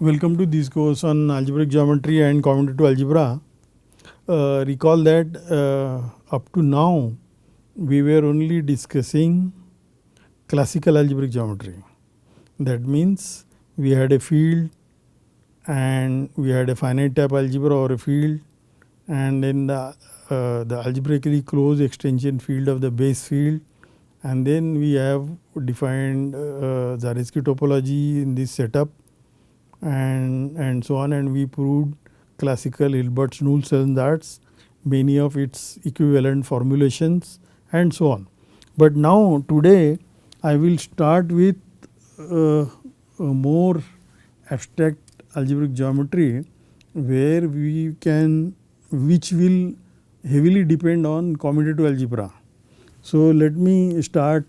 Welcome to this course on algebraic geometry and commutative algebra. Recall that up to now we were only discussing classical algebraic geometry. That means we had a field and we had a finite type algebra or a field, and then the algebraically closed extension field of the base field, and then we have defined Zariski topology in this setup and so on, and we proved classical Hilbert's null standards, many of its equivalent formulations and so on. But now today I will start with a more abstract algebraic geometry where which will heavily depend on commutative algebra. So let me start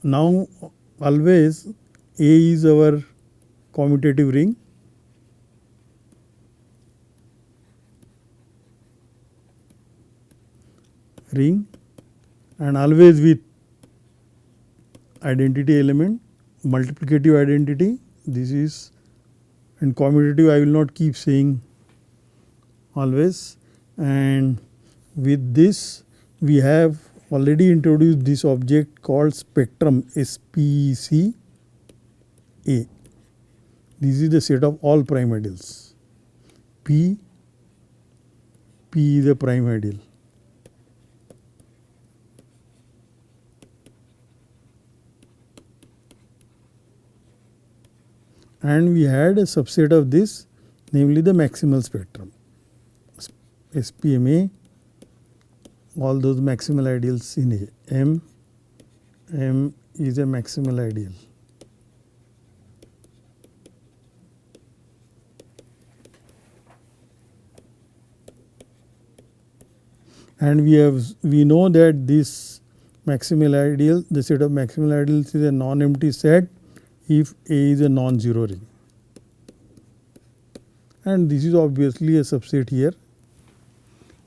now. Always A is our commutative ring, and always with identity element, multiplicative identity. This is in commutative, I will not keep saying always, and with this we have already introduced this object called spectrum, SPEC A. This is the set of all prime ideals. P is a prime ideal. And we had a subset of this, namely the maximal spectrum, SPMA, all those maximal ideals in A. M is a maximal ideal. And we know that this maximal ideal, the set of maximal ideals, is a non-empty set if A is a non-zero ring, and this is obviously a subset here.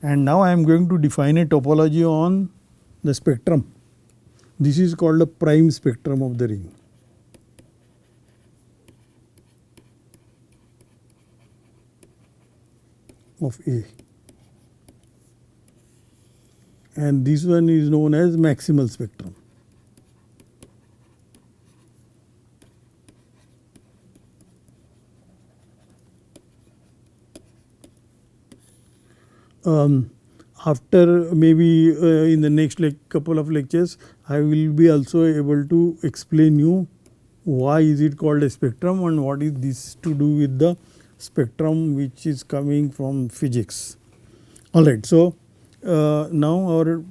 And now I am going to define a topology on the spectrum. This is called the prime spectrum of the ring. Of A, and this one is known as maximal spectrum. After maybe in the next couple of lectures, I will be also able to explain you why is it called a spectrum and what is this to do with the spectrum which is coming from physics. Alright, so now our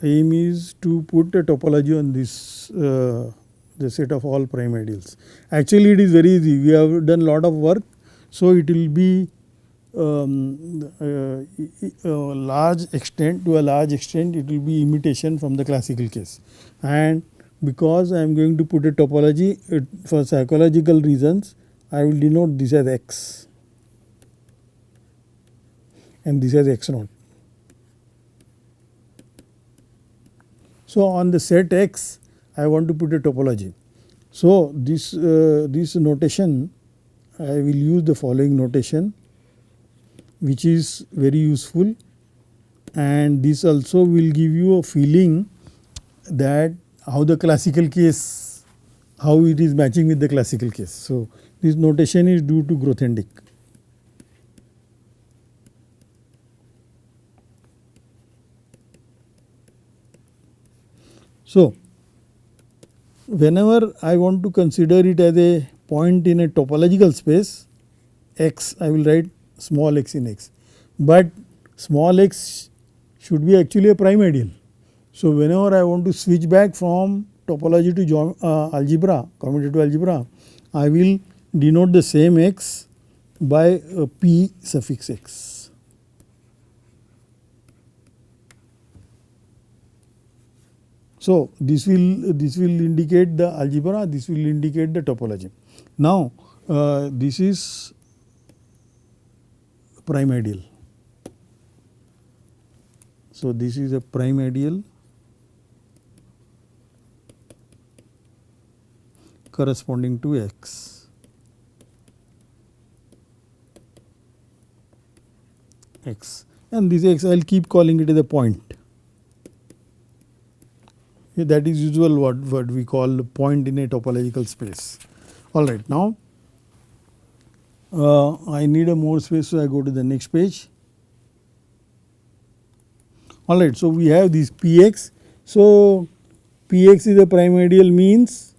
aim is to put a topology on this the set of all prime ideals. Actually it is very easy, we have done lot of work, so it will be to a large extent it will be imitation from the classical case. And because I am going to put a topology, for psychological reasons I will denote this as X and this as X naught. So on the set X I want to put a topology. So this notation, I will use the following notation, which is very useful, and this also will give you a feeling that how the classical case, how it is matching with the classical case. So this notation is due to Grothendieck. So whenever I want to consider it as a point in a topological space X, I will write small x in X, but small x should be actually a prime ideal. So whenever I want to switch back from topology to algebra, commutative algebra, I will denote the same x by P suffix x. So this will indicate the algebra, this will indicate the topology. Now this is prime ideal. So this is a prime ideal corresponding to x. And this x I will keep calling it as a point. That is usual what we call point in a topological space. Alright, now I need a more space, so I go to the next page. Alright, so we have this Px. So Px is a prime ideal, means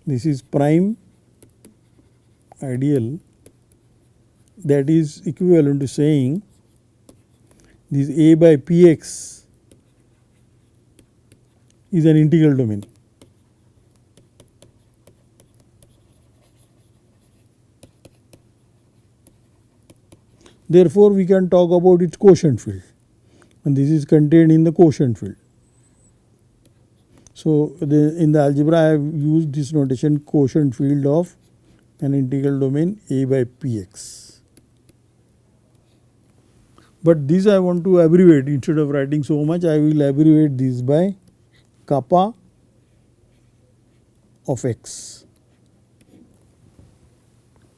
this is prime ideal, that is equivalent to saying this A by Px is an integral domain. Therefore, we can talk about its quotient field, and this is contained in the quotient field. So, in the algebra I have used this notation quotient field of an integral domain A by Px. But this I want to abbreviate. Instead of writing so much, I will abbreviate this by kappa of x.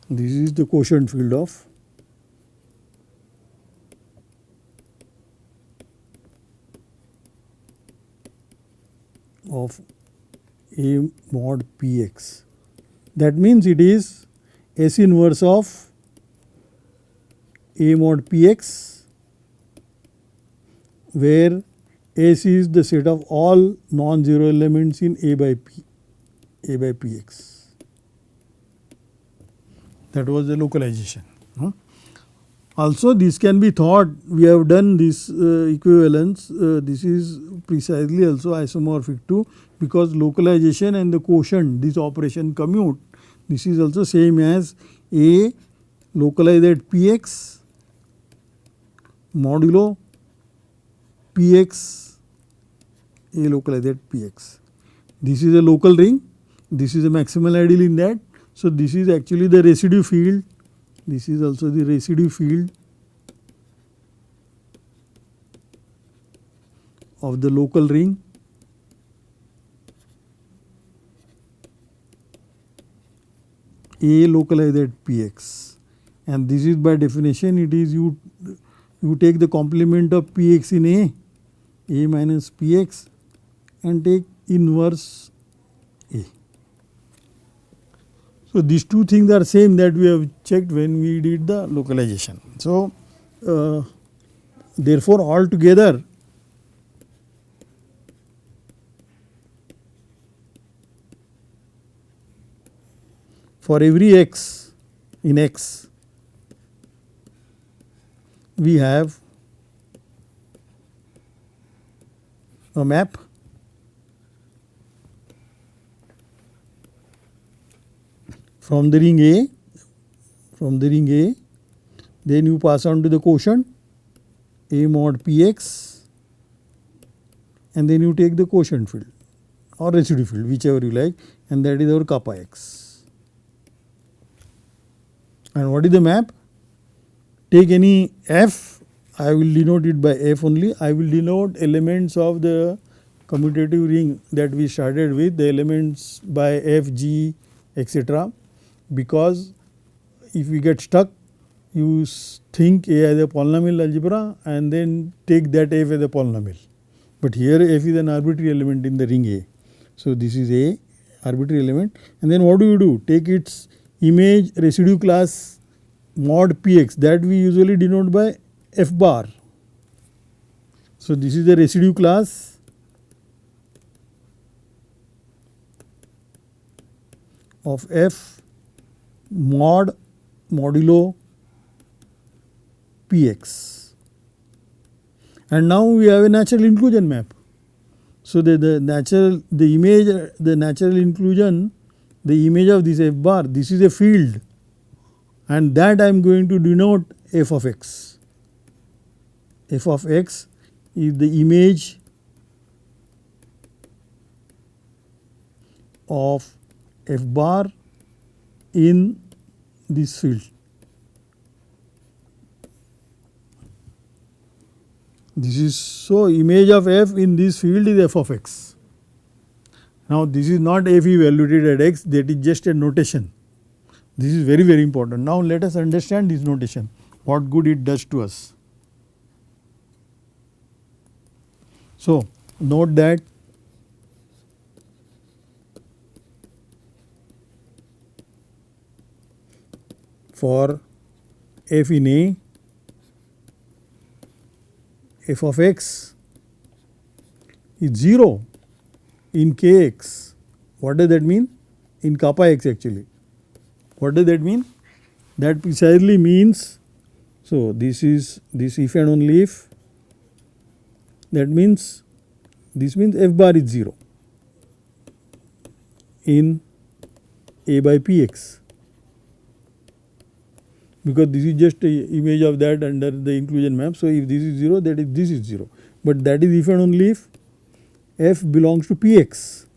This is the quotient field of A mod Px. That means it is S inverse of A mod Px, where S is the set of all non-zero elements in A by Px. That was the localization. Also, this can be thought, we have done this equivalence, this is precisely also isomorphic to, because localization and the quotient, this operation commute, this is also same as A localized at Px modulo Px A localized at Px. This is a local ring, this is a maximal ideal in that. So, this is actually the residue field, this is also the residue field of the local ring A localized at Px, and this is by definition, it is you take the complement of Px in A minus Px, and take inverse A. So, these two things are same that we have checked when we did the localization. So, therefore, altogether for every x in X, we have a map from the ring A, then you pass on to the quotient A mod Px, and then you take the quotient field or residue field, whichever you like, and that is our kappa x. And what is the map? Take any f, I will denote it by f only, I will denote elements of the commutative ring that we started with, the elements by f, g, etc. Because if we get stuck, you think A as a polynomial algebra and then take that f as a polynomial. But here f is an arbitrary element in the ring A. So, this is A arbitrary element, and then what do? Take its image residue class mod Px, that we usually denote by f bar. So, this is the residue class of f modulo Px, and now we have a natural inclusion map. So, the natural inclusion, the image of this f bar, this is a field, and that I am going to denote f of x. F of x is the image of f bar in this field. This is so, image of f in this field is f of x, Now this is not f evaluated at x, that is just a notation. This is very, very important. Now let us understand this notation, what good it does to us. So note that for f in A, f of x is 0 in kx. What does that mean? In kappa x actually. What does that mean? That precisely means, so this is this if and only if, that means this means f bar is 0 in A by px, because this is just a image of that under the inclusion map. So if this is 0, that is this is 0, but that is if and only if f belongs to px.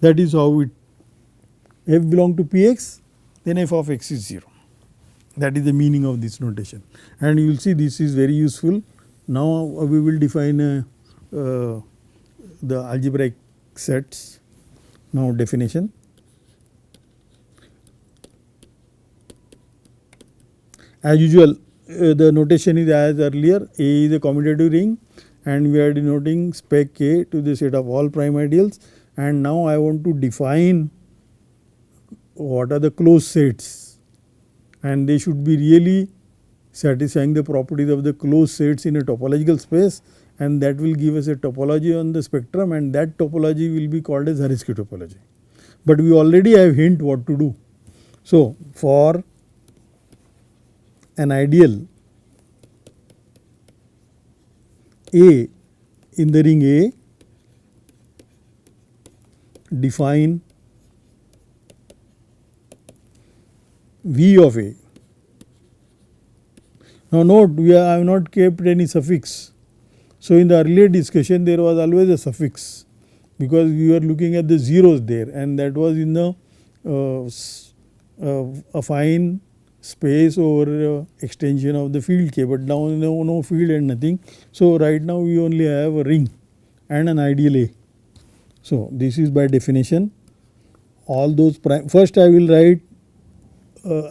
That is how it, f belong to px, then f of x is 0. That is the meaning of this notation, and you will see this is very useful. Now we will define the algebraic sets. Now definition. As usual, the notation is as earlier. A is a commutative ring, and we are denoting spec A to the set of all prime ideals. And now I want to define what are the closed sets, and they should be really satisfying the properties of the closed sets in a topological space, and that will give us a topology on the spectrum, and that topology will be called as Zariski topology. But we already have hint what to do. So for an ideal A in the ring A, define V of A. Now note, I have not kept any suffix. So in the earlier discussion there was always a suffix, because we were looking at the zeros there, and that was in the affine space over extension of the field K, but now no field and nothing. So right now we only have a ring and an ideal A. So this is by definition all those prime. First I will write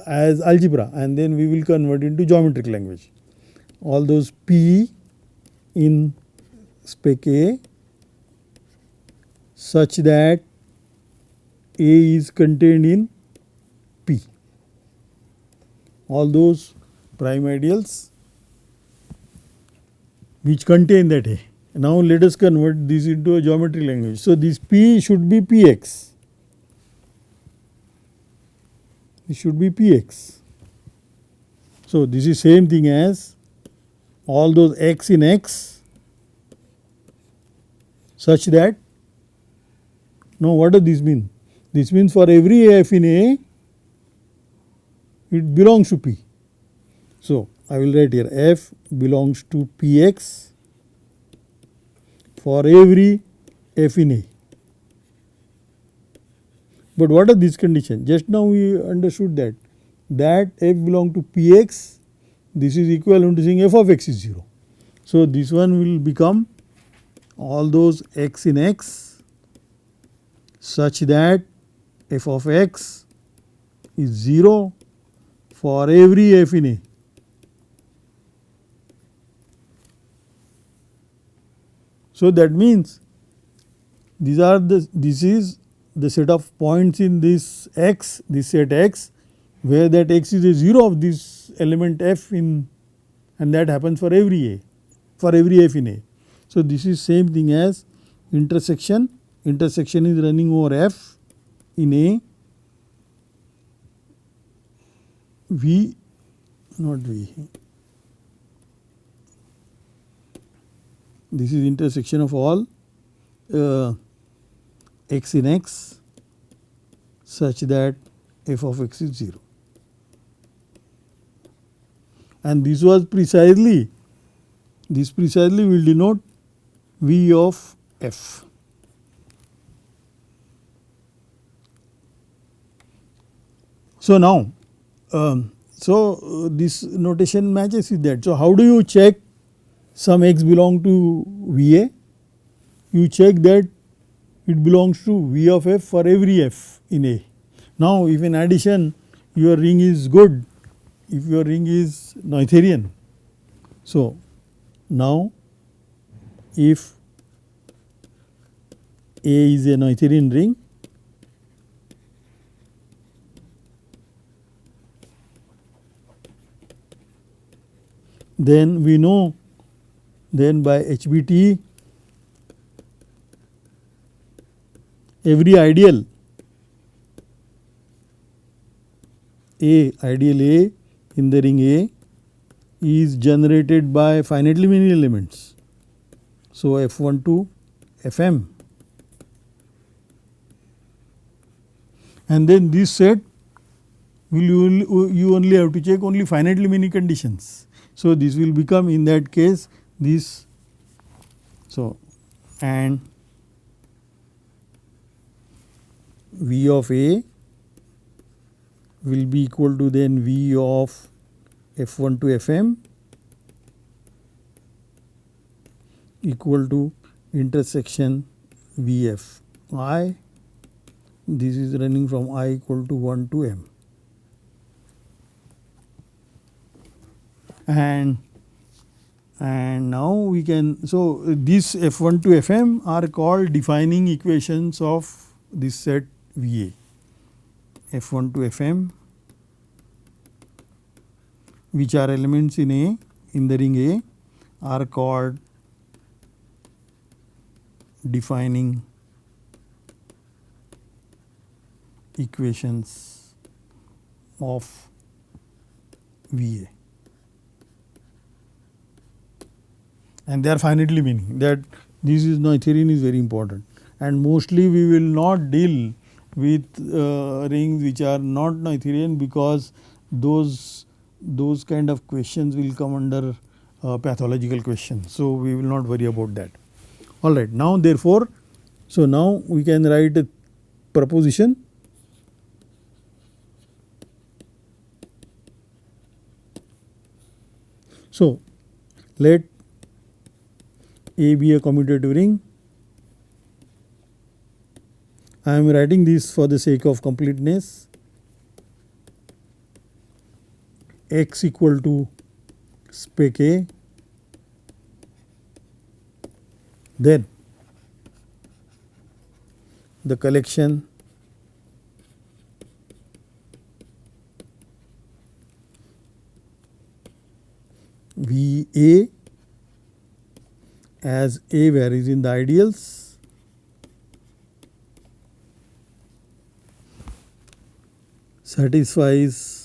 as algebra, and then we will convert into geometric language. All those P in spec A such that A is contained in P. All those prime ideals which contain that A. Now let us convert this into a geometric language. So this P should be Px. This should be Px. So this is same thing as all those x in X such that, now what does this mean? This means for every f in A, it belongs to P. So I will write here f belongs to Px for every f in A. But what are these conditions? Just now we understood that f belong to Px, this is equivalent to saying f of x is 0. So this one will become all those x in X such that f of x is 0 for every f in A. So that means this is the set of points in this X, this set X, where that X is a 0 of this element f in, and that happens for every A, for every f in A. So this is same thing as intersection. Intersection is running over f in A, V, not V. This is intersection of all x in X such that f of x is 0. And this was precisely, this precisely will denote V of f. So now, this notation matches with that. So how do you check some x belong to VA? you check that it belongs to V of f for every f in A. Now, if in addition your ring is good, if your ring is Noetherian. So, now if A is a Noetherian ring, then we know, then by HBT every ideal ideal A in the ring A is generated by finitely many elements. So, F1 to Fm, and then this set will you only have to check only finitely many conditions. So, this will become in that case this. So, and V of A will be equal to then V of F1 to Fm equal to intersection Vf I. This is running from I equal to 1 to m. And now we can, so these F1 to Fm are called defining equations of this set Va. F1 to Fm, which are elements in A, in the ring A, are called defining equations of Va. And they are finitely many. That this is Noetherian is very important, and mostly we will not deal with rings which are not Noetherian, because those kind of questions will come under pathological questions. So, we will not worry about that. All right. Now, therefore, so now we can write a proposition. So, let A be a commutative ring. I am writing this for the sake of completeness. X equal to spec A, then the collection VA as A varies in the ideals satisfies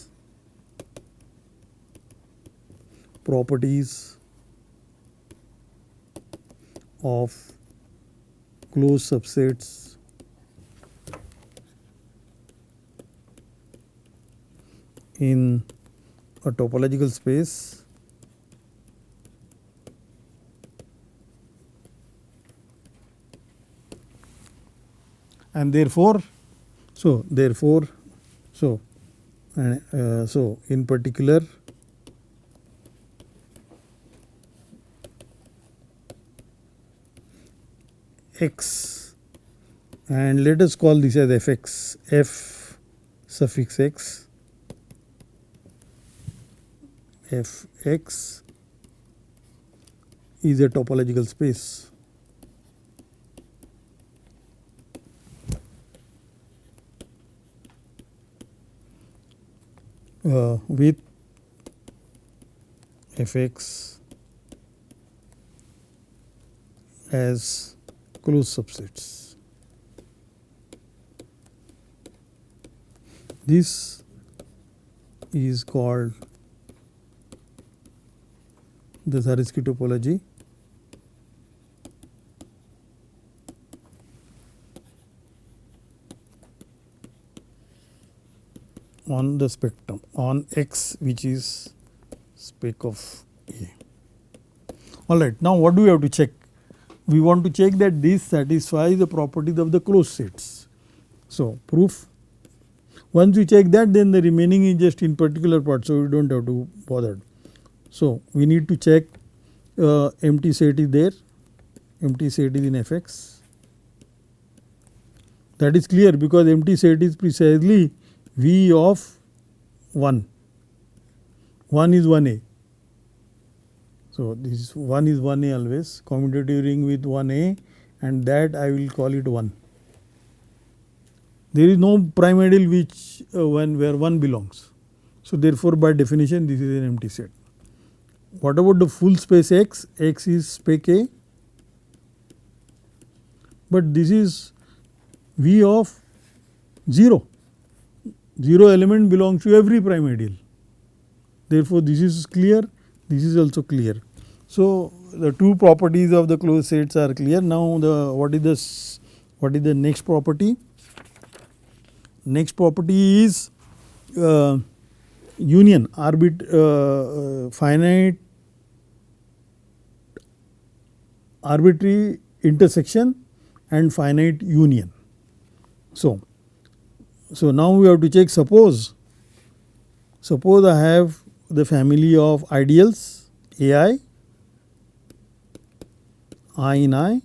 properties of closed subsets in a topological space and therefore, so in particular x, and let us call this as fx, f suffix x, fx is a topological space with fx as closed subsets. This is called the Zariski topology. On the spectrum on X, which is spec of A. All right. Now, what do we have to check? We want to check that this satisfies the properties of the closed sets. So, proof. Once we check that, then the remaining is just in particular part. So, we do not have to bother. So, we need to check empty set is there. empty set is in Fx. That is clear because empty set is precisely V of 1. 1 is 1a. So this 1 is 1a always, commutative ring with 1a, and that I will call it 1. There is no prime ideal which where 1 belongs. So therefore by definition this is an empty set. What about the full space X? X is spec A, but this is V of 0. 0 element belongs to every prime ideal. Therefore this is clear, this is also clear. So the two properties of the closed sets are clear. Now what is the next property? Next property is union, finite arbitrary intersection and finite union. So now we have to check, suppose I have the family of ideals AI, I in I.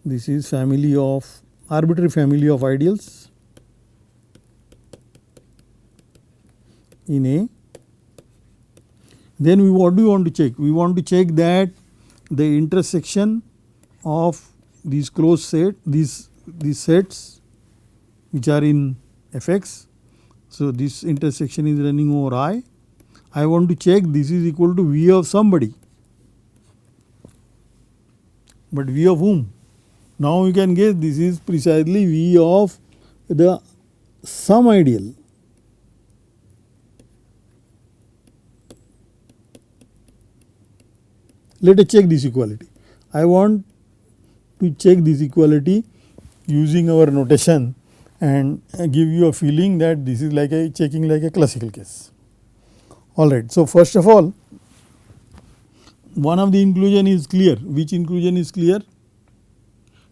This is family of arbitrary family of ideals in A. Then what do we want to check? We want to check that the intersection of these closed set, these sets which are in Fx. So this intersection is running over I. I want to check this is equal to V of somebody. But V of whom? Now you can guess this is precisely V of the some ideal. Let us check this equality. I want to check this equality using our notation and give you a feeling that this is like checking like a classical case. Alright, so first of all, one of the inclusion is clear. Which inclusion is clear?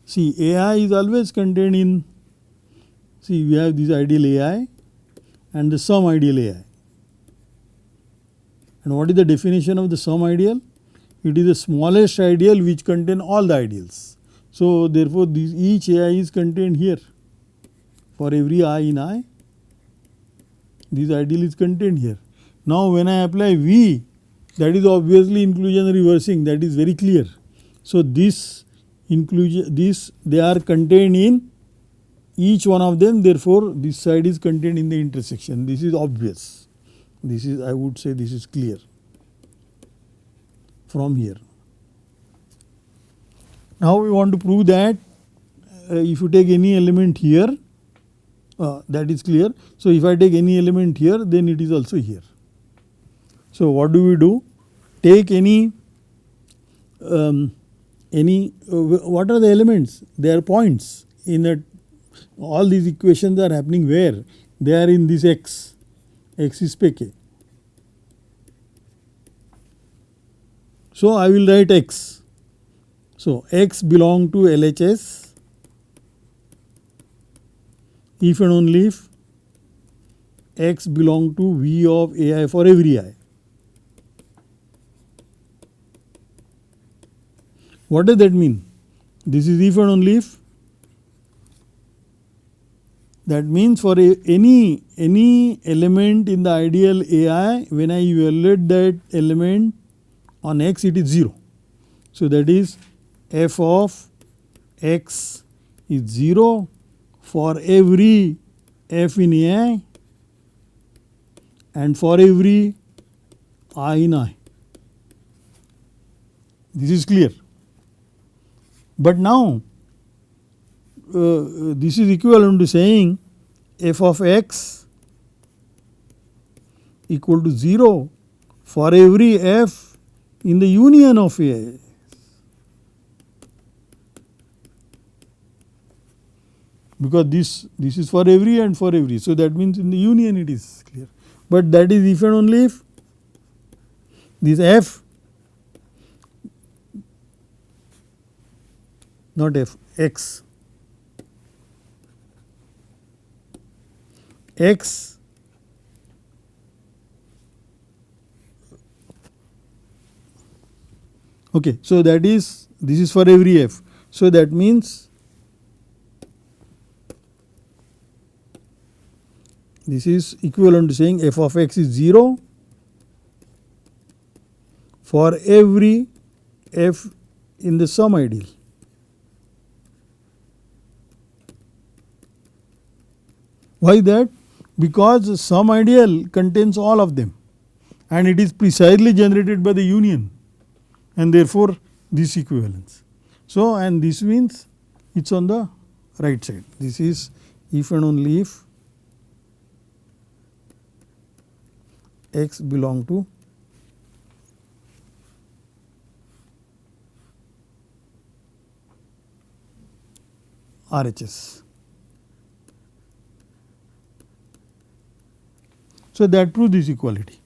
See, AI is always contained in, see, we have this ideal AI and the sum ideal AI. And what is the definition of the sum ideal? It is the smallest ideal which contain all the ideals. So therefore each AI is contained here. For every I in I, this ideal is contained here. Now when I apply V, that is obviously inclusion reversing, that is very clear. So this inclusion, they are contained in each one of them, therefore this side is contained in the intersection. This is obvious. This is, I would say, this is clear from here. Now we want to prove that if you take any element here, that is clear. So if I take any element here, then it is also here. So what do we do? Take any what are the elements? They are points in that. All these equations are happening where? They are in this X. X is spec A. So I will write X. So X belong to LHS if and only if X belong to V of AI for every I. What does that mean? This is if and only if. That means for any element in the ideal AI, when I evaluate that element on X, it is 0. So that is f of X is 0 for every f in AI and for every I in I. This is clear. But now this is equivalent to saying f of X equal to 0 for every f in the union of AI. Because this is for every and for every. So that means in the union it is clear. But that is if and only if this f, not f, X. X Okay, so that is, this is for every f. So that means this is equivalent to saying f of x is 0 for every f in the sum ideal. Why that? Because sum ideal contains all of them and it is precisely generated by the union, and therefore this equivalence. So, and this means it is on the right side. This is if and only if x belong to RHS. So that proves this equality.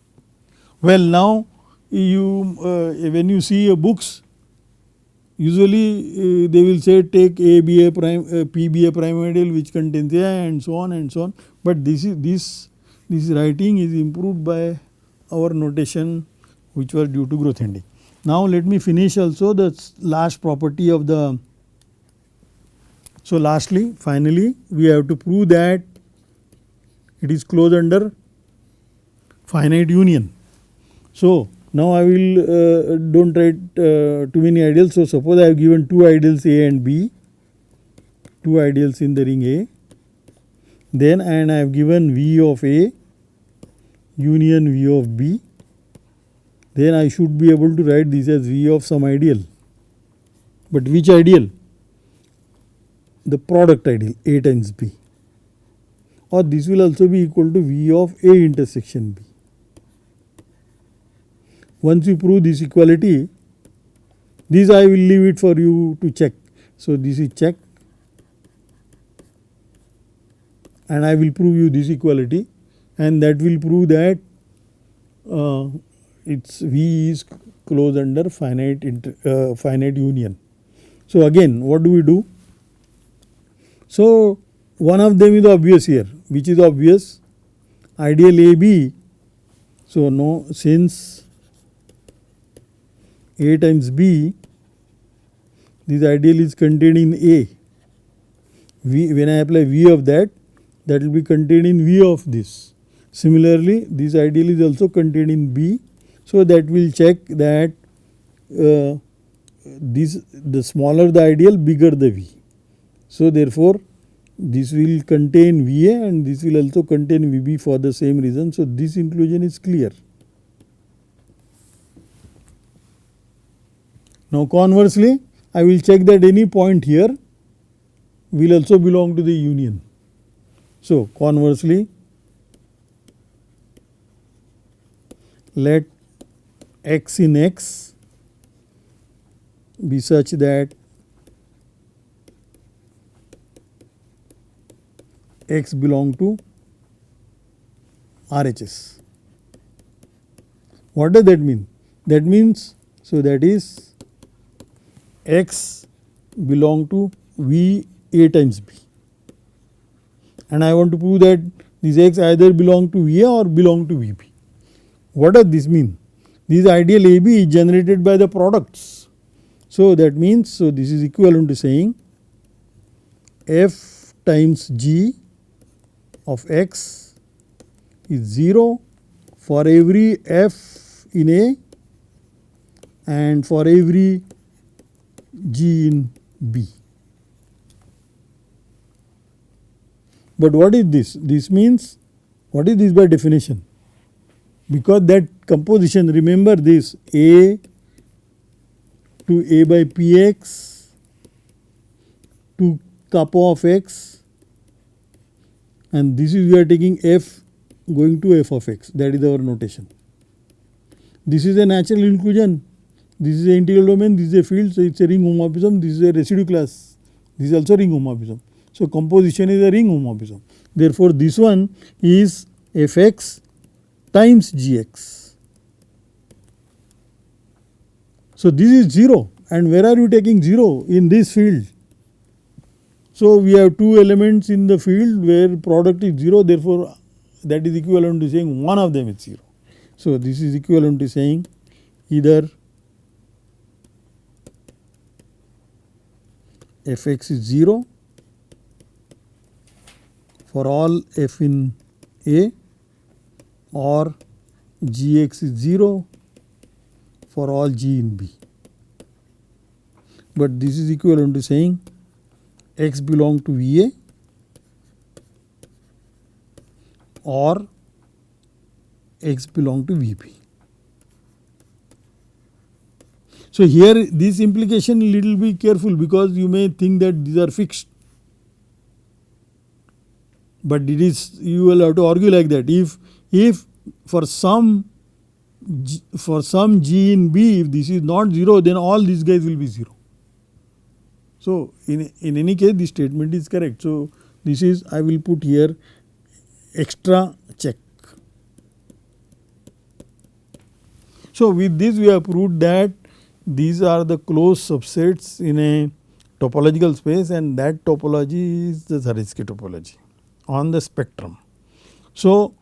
Well, now you when you see books, usually they will say take A be a prime, P be a prime ideal which contains A and so on and so on. But this writing is improved by our notation which was due to Grothendieck. Now let me finish also the last property of the. So lastly, finally, we have to prove that it is closed under finite union. So now I will don't write too many ideals. So suppose I have given two ideals A and B, two ideals in the ring A, then and I have given V of A union V of B, then I should be able to write this as V of some ideal. But which ideal? The product ideal A times B, or this will also be equal to V of A intersection B. Once you prove this equality, this I will leave it for you to check. So this is checked and I will prove you this equality, and that will prove that its V is closed under finite union. So again, what do we do? So one of them is obvious here. Which is obvious? Ideal AB. So no, since A times B, this ideal is contained in A. V, when I apply V of that, that will be contained in V of this. Similarly, this ideal is also contained in B. So that will check that the smaller the ideal, bigger the V. So therefore, this will contain VA and this will also contain VB for the same reason. So this inclusion is clear. Now conversely, I will check that any point here will also belong to the union. So conversely, let x in X be such that X belong to RHS. What does that mean? That means, so that is X belong to V A times B, and I want to prove that this X either belong to VA or belong to VB. What does this mean? This ideal AB is generated by the products. So that means, so this is equivalent to saying F times G of X is 0 for every F in A and for every G in B. But what is this? This means, what is this by definition? Because that composition, remember this A to A by Px to kappa of X, and this is we are taking F going to F of X, that is our notation. This is a natural inclusion, this is an integral domain, this is a field, so it is a ring homomorphism, this is a residue class, this is also ring homomorphism. So composition is a ring homomorphism. Therefore this one is Fx times Gx. So this is 0, and where are you taking 0? In this field. So we have two elements in the field where product is 0, therefore that is equivalent to saying one of them is 0. So this is equivalent to saying either fx is 0 for all f in A, or gx is 0 for all g in B. But this is equivalent to saying x belong to VA or x belong to VB. So here this implication little be careful, because you may think that these are fixed, but it is, you will have to argue like that. If for some g in B, if this is not 0, then all these guys will be 0. So in any case this statement is correct. So this is, I will put here extra check. So with this we have proved that these are the closed subsets in a topological space, and that topology is the Zariski topology on the spectrum. So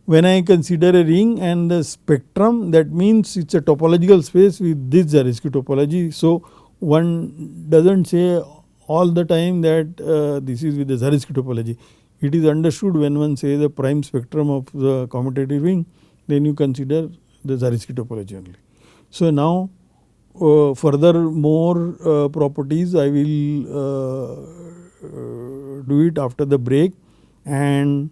when I consider a ring and the spectrum, that means it is a topological space with this Zariski topology. So one does not say all the time that this is with the Zariski topology. It is understood when one says the prime spectrum of the commutative ring, then you consider the Zariski topology only. So now further more properties I will do it after the break, and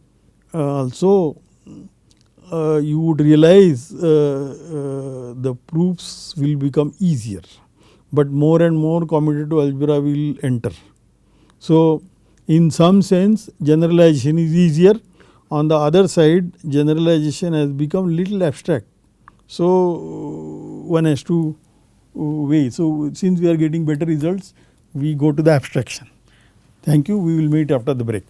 also you would realize the proofs will become easier, but more and more commutative algebra will enter. So in some sense generalization is easier. On the other side, generalization has become little abstract. So one has to weigh. So since we are getting better results, we go to the abstraction. Thank you. We will meet after the break.